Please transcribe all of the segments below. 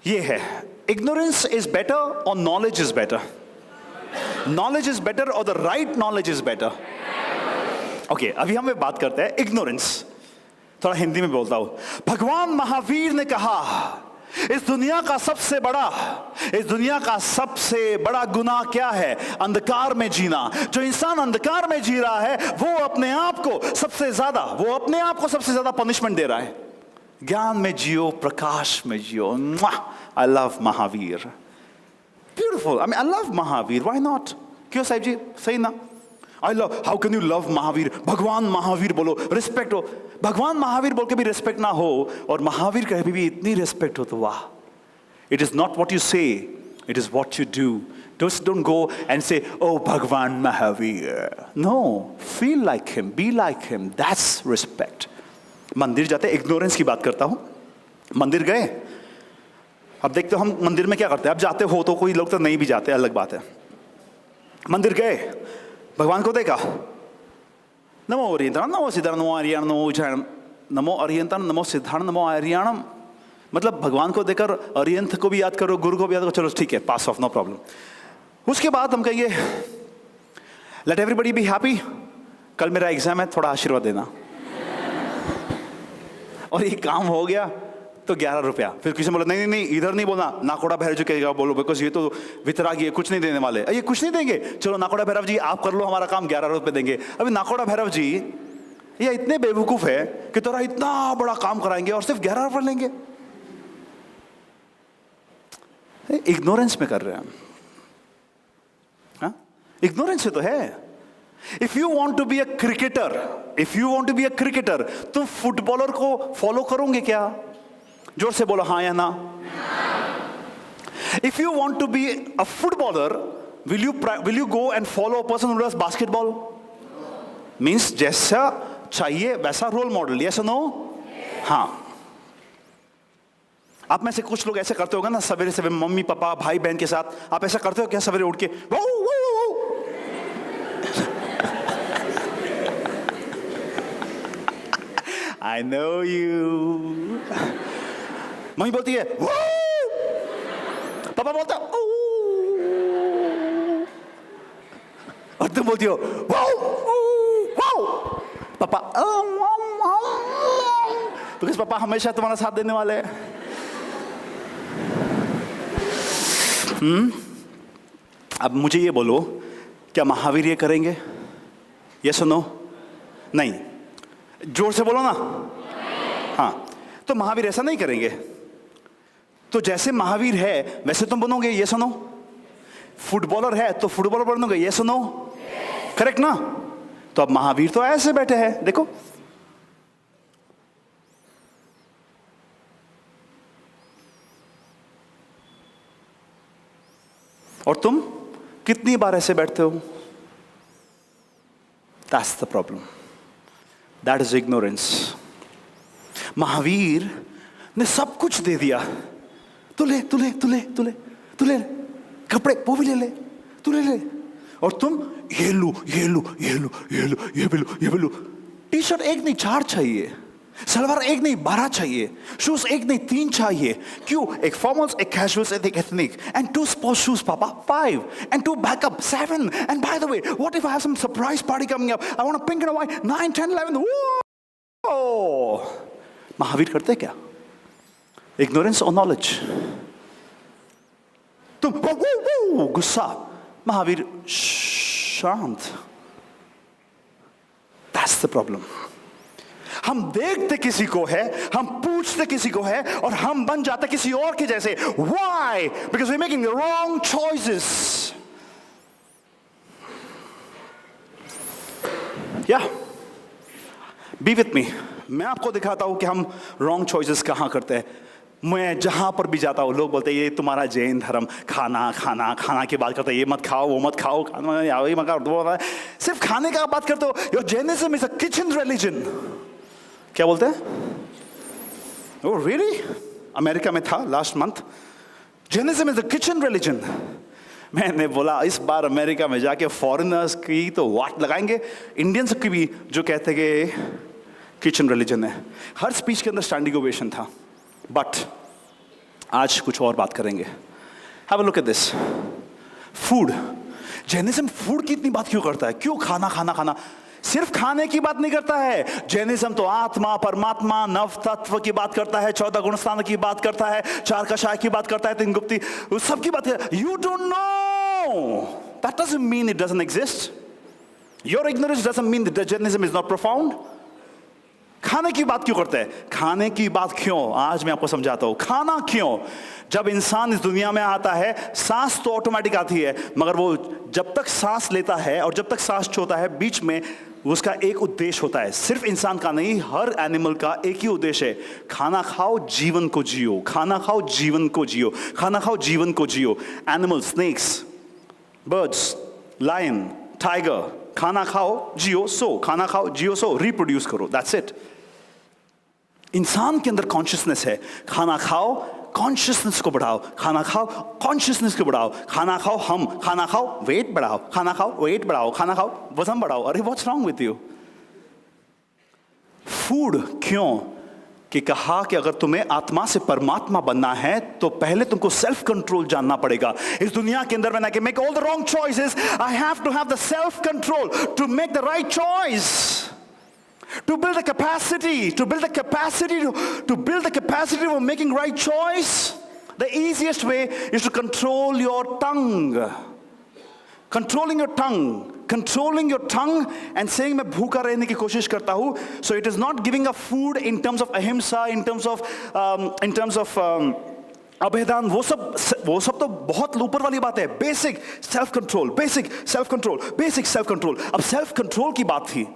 ये है, ignorance is better और knowledge is better? Knowledge is better और the right knowledge is better? Okay, अभी हम बात करते हैं इग्नोरेंस। थोड़ा हिंदी में बोलता हूं। भगवान महावीर ने कहा, इस दुनिया का सबसे बड़ा गुनाह क्या है? अंधकार में जीना। जो इंसान अंधकार में जी रहा है वो अपने आप को सबसे ज्यादा पनिशमेंट दे रहा है। ज्ञान में जियो, प्रकाश में जियो। I love Mahavir, beautiful. I love Mahavir, why not? क्यों साहिब जी, सही ना? I love, how can you love Mahavir? भगवान महावीर बोलो, रिस्पेक्ट हो। भगवान महावीर बोल के भी रिस्पेक्ट ना हो और महावीर कहे भी इतनी रिस्पेक्ट हो तो वाह। It is not what you say, it is what you do. Just don't go and say, oh, Bhagwan Mahavir. No, feel like him, be like him. That's respect. मंदिर जाते, इग्नोरेंस की बात करता हूं। मंदिर गए, अब देखते हो हम मंदिर में क्या करते हैं। अब जाते हो तो, कोई लोग तो नहीं भी जाते, अलग बात है। मंदिर गए, भगवान को देखा, नमो ओरियंताण नमो सिद्धार्थ नमो आर्याण नमो उज्जैन नमो ओरियंताण नमो सिद्धार्थ नमो आर्याणम। मतलब भगवान को देखकर अरियंत को भी याद करो, गुरु को भी याद करो, चलो ठीक है, पास ऑफ, नो प्रॉब्लम। उसके बाद हम कहेंगे, लेट एवरीबडी बी हैप्पी, कल मेरा एग्जाम है, थोड़ा आशीर्वाद देना। और ये काम हो गया तो 11 रुपया। फिर किसी ने बोला नहीं नहीं इधर नहीं बोलना, नाकोड़ा भैरव जी कहेगा बोलो, बिकॉज ये तो वितरागी है, कुछ नहीं देने वाले। ये कुछ नहीं देंगे, चलो नाकोड़ा भैरव जी आप कर लो हमारा काम, 11 रुपये देंगे। अभी नाकोड़ा भैरव जी ये इतने बेवकूफ है कि तेरा इतना बड़ा काम कराएंगे और सिर्फ 11 रुपये लेंगे। इग्नोरेंस में कर रहे हैं, इग्नोरेंस से तो है। If you want to be a cricketer, तुम फुटबॉलर को फॉलो करोगे क्या? जोर से बोलो हाँ या ना। If you want to be a footballer, will you go and follow a person who does basketball? Means जैसा चाहिए वैसा रोल मॉडल, यस और नो? हाँ। आप में से कुछ लोग ऐसे करते होगा ना, सवेरे सवेरे मम्मी पापा भाई बहन के साथ आप ऐसा करते हो क्या? सवेरे उठ के वो आई नो यू। मम्मी बोलती है वो, पापा बोलता और तुम बोलती हो वो, पापा। बिकॉज़ पापा हमेशा तुम्हारा साथ देने वाले हैं। अब मुझे ये बोलो, क्या महावीर ये करेंगे? यस और नो? नहीं। जोर से बोलो ना। हाँ, तो महावीर ऐसा नहीं करेंगे। तो जैसे महावीर है वैसे तुम बनोगे, यस और नो? फुटबॉलर है तो फुटबॉलर बनोगे, यस और नो? करेक्ट ना? तो अब महावीर तो ऐसे बैठे हैं, देखो। और तुम कितनी बार ऐसे बैठते हो? That's the problem. That is ignorance. Mahavir ने सब कुछ दे दिया। तू ले कपड़े, वो भी ले तू ले। और तुम ये लो, टी शर्ट एक नहीं 4 चाहिए, सलवार एक नहीं 12 चाहिए, शूज एक नहीं 3 चाहिए। क्यों? एक फॉर्मल्स, एक कैजुअल्स, एक एथनिक, एंड 2 स्पोर्ट्स शूज पापा 5, and 2 backup 7, and by the way what if I have some surprise party coming up, I want a pink and a white 9 10 11। Mahavir करते क्या? इग्नोरेंस और नॉलेज। तुम गुस्सा, महावीर शांत। That's the problem. हम देखते किसी को है, हम पूछते किसी को है, और हम बन जाते किसी और के जैसे। Why? Because we're making the wrong choices. Yeah. Be with me. मैं आपको दिखाता हूं कि हम wrong choices कहां करते हैं। मैं जहां पर भी जाता हूं लोग बोलते हैं ये तुम्हारा जैन धर्म, खाना की बात करते हैं, ये मत खाओ वो मत खाओ, सिर्फ खाने का बात करते हो। Your Jainism is a kitchen religion. क्या बोलते हैं? Oh really? अमेरिका में था last month, Jainism is a kitchen religion. मैंने बोला इस बार अमेरिका में जाके फॉरेनर्स की तो वाट लगाएंगे, इंडियंस की भी जो कहते कि किचन रिलीजन है। हर स्पीच के अंदर स्टैंडिंग ओवेशन था। बट आज कुछ और बात करेंगे. Have a look at this. Food. Jainism food की इतनी बात क्यों करता है? क्यों खाना खाना खाना? सिर्फ खाने की बात नहीं करता है. जैनिज्म तो आत्मा, परमात्मा, नव तत्व की बात करता है, 14 गुणस्थान की बात करता है, 4 कषाय की बात करता है, 3 गुप्ती, उस सब की बात करता है. You don't know. That doesn't mean it doesn't exist. Your ignorance doesn't mean that Jainism is not profound. खाने की बात क्यों करते हैं? खाने की बात क्यों? आज मैं आपको समझाता हूं. खाना क्यों? जब इंसान इस दुनिया में आता है, सांस तो ऑटोमेटिक आती है, मगर वो जब तक सांस लेता है और जब तक सांस छोड़ता है, बीच में उसका एक उद्देश्य होता है. सिर्फ इंसान का नहीं, हर एनिमल का एक ही उद्देश्य है. खाना खाओ, जीवन को जियो. खाना खाओ, जीवन को जियो. खाना खाओ, जीवन को जियो. Animal, snakes, birds, lion, tiger, खाना खाओ, जियो, सो. खाना खाओ, जियो, सो. रिप्रोड्यूस करो. That's it. इंसान के अंदर कॉन्शियसनेस है. खाना खाओ, कॉन्शियसनेस को बढ़ाओ. खाना खाओ, कॉन्शियसनेस को बढ़ाओ. खाना खाओ, हम. खाना खाओ, वेट बढ़ाओ. खाना खाओ, वेट बढ़ाओ. खाना खाओ, वजन बढ़ाओ. अरे what's wrong with you? Food क्यों? कि कहा कि अगर तुम्हें आत्मा से परमात्मा बनना है तो पहले तुमको सेल्फ कंट्रोल जानना पड़ेगा. इस दुनिया के अंदर, when I can make all the wrong choices, I have to have the self control to make the right choice. To build the capacity, to build the capacity for making right choice. The easiest way is to control your tongue. Controlling your tongue and saying मैं भूखा रहने की कोशिश करता हूँ. So it is not giving up food in terms of ahimsa, in terms of अभेदान. वो सब तो बहुत ऊपर वाली बात है. Basic self control. अब सेल्फ कंट्रोल की बात थी,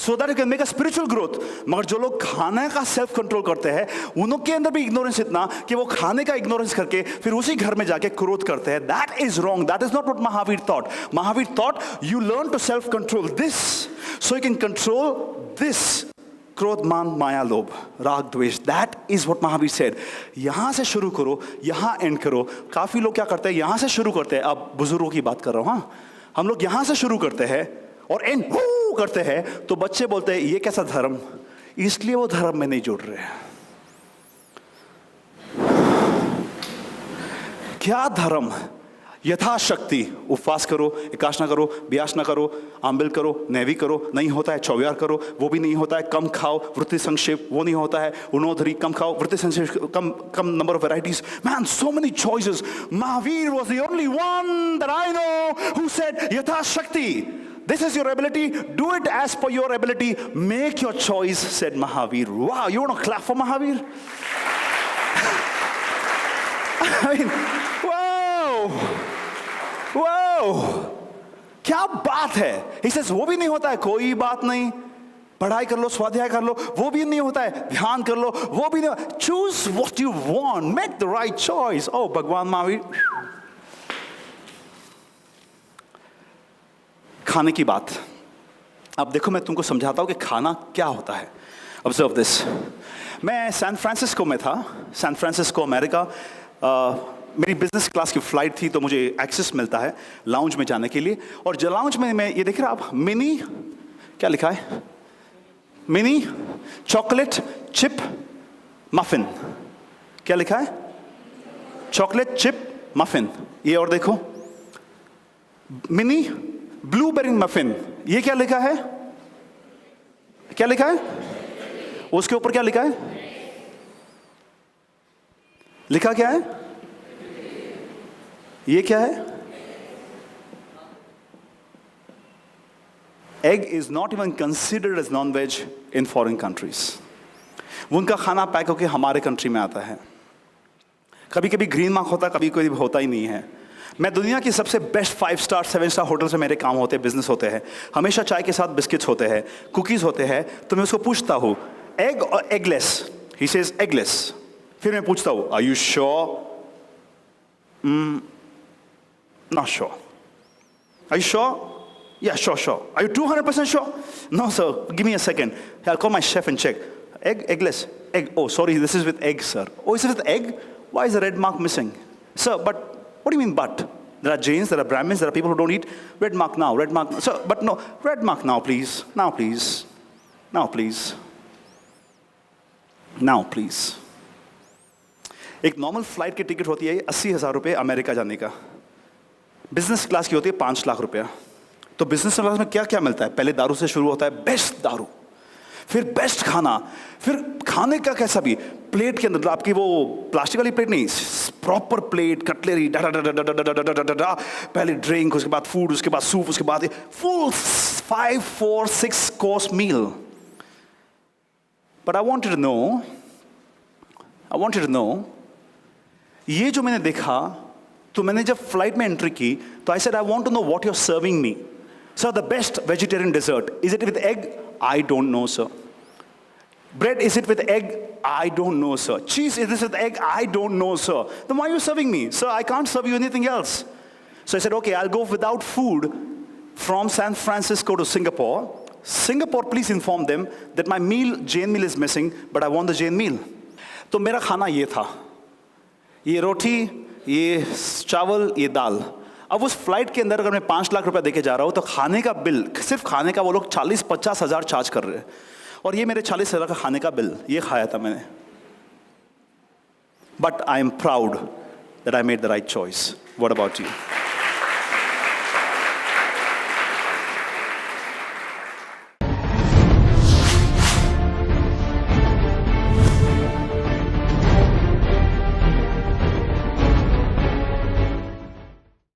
so that you can make a spiritual growth. मगर जो लोग खाने का सेल्फ कंट्रोल करते हैं, उनके अंदर भी इग्नोरेंस इतना कि वो खाने का इग्नोरेंस करके फिर उसी घर में जाके क्रोध करते हैं. That is wrong. That is not what Mahavir thought. Mahavir thought you learn to self control this so you can control this. क्रोध, मान, माया, लोभ, राग, द्वेष. That is what Mahavir said. यहां से शुरू करो, यहां एंड करो. काफी लोग क्या करते हैं? यहां से शुरू करते हैं. अब बुजुर्गों की बात कर रहा हूं. हाँ, हम लोग यहां से शुरू करते हैं और एंड करते हैं, तो बच्चे बोलते हैं ये कैसा धर्म, इसलिए वो धर्म में नहीं जुड़ रहे. क्या धर्म? यथाशक्ति उपवास करो, एकाशना करो, व्यासना करो, आंबिल करो, नैवी करो, नहीं होता है चौव्यार करो, वो भी नहीं होता है. कम खाओ, वृत्ति संक्षेप, वो नहीं होता है. उनोधरी, कम खाओ, वृत्ति संक्षेप, कम number of varieties. Man, so many choices. Mahavir was the only one that I know who said यथाशक्ति. This is your ability. Do it as per your ability. Make your choice, said Mahavir. Wow, you want to clap for Mahavir? I mean, wow. क्या बात है. He says, वो भी नहीं होता है, कोई बात नहीं. पढ़ाई कर लो, स्वाध्याय कर लो, वो भी नहीं होता है. ध्यान कर लो, वो भी नहीं. Choose what you want. Make the right choice. Oh, भगवान महावीर. खाने की बात. अब देखो, मैं तुमको समझाता हूं कि खाना क्या होता है. Observe this. मैं सैन फ्रांसिस्को में था, सैन फ्रांसिस्को, अमेरिका. मेरी बिजनेस क्लास की फ्लाइट थी, तो मुझे एक्सेस मिलता है लाउंज में जाने के लिए. और जो लाउंज में मैं ये देख रहा आप, मिनी, क्या लिखा है? Mini chocolate chip muffin. क्या लिखा है? Chocolate chip muffin. ये और देखो, मिनी ब्लूबेरी मफिन. ये क्या लिखा है? क्या लिखा है? उसके ऊपर क्या लिखा है? लिखा क्या है? ये क्या है? Egg is not even considered as non-veg in foreign countries. उनका खाना पैक होके हमारे कंट्री में आता है. कभी कभी ग्रीन मार्क होता है, कभी कभी होता ही नहीं है. मैं दुनिया की सबसे बेस्ट 5 स्टार 7 स्टार होटल से मेरे काम होते हैं, बिजनेस होते हैं. हमेशा चाय के साथ बिस्किट्स होते हैं, कुकीज़ होते हैं. तो मैं उसको पूछता हूँ एग और एगलेस. He says eggless. फिर मैं पूछता हूँ are you sure? Not sure. Are you sure? Yeah, sure. Are you 200% sure? No, sir. Give me a second. I'll call my chef and check. Eggless. Egg. Oh, sorry. This is with egg, sir. Oh, is it with egg? Why is the red mark missing? Sir, but what do you mean but? There are Jains, there are Brahmins, there are people who don't eat. Red mark now, red mark. Sir, but no. Red mark now, please. Now, please. Now, please. Now, please. एक normal flight की ticket होती है 80,000 रुपये America जाने का, business class की होती है 5 लाख रुपया। तो बिजनेस क्लास में क्या क्या मिलता है? पहले दारू से शुरू होता है, बेस्ट दारू, फिर बेस्ट खाना, फिर खाने का कैसा भी, प्लेट के अंदर आपकी वो प्लास्टिक वाली प्लेट नहीं, प्रॉपर प्लेट, कटलेरी, डा डा डा डा डा डा डा डा डा, पहले ड्रिंक, उसके बाद फूड, उसके बाद सूप, उसके बाद full 5, 4, 6 course meal. But I wanted to know, ये जो मैंने देखा, तो मैंने जब फ्लाइट में एंट्री की तो I said I want to know what you are serving me. Sir, the best vegetarian dessert, is it with egg? I don't know sir. Bread, is it with egg? I don't know, sir. Cheese, is this with egg? I don't know, sir. Then why are you serving me? Sir, I can't serve you anything else. So I said, okay, I'll go without food from San Francisco to Singapore. Singapore, please inform them that my meal, Jain meal is missing, but I want the Jain meal. तो मेरा खाना ये था, ये रोटी, ये चावल, ये दाल। अब उस फ्लाइट के अंदर अगर मैं 5 लाख रुपया देके जा रहा हूँ तो खाने का बिल, सिर्फ खाने का वो लोग 40-50 हज़ार चार्ज कर रहे हैं, और ये मेरे 40,000 का खाने का बिल, ये खाया था मैंने। But I am proud that I made the right choice. What about you?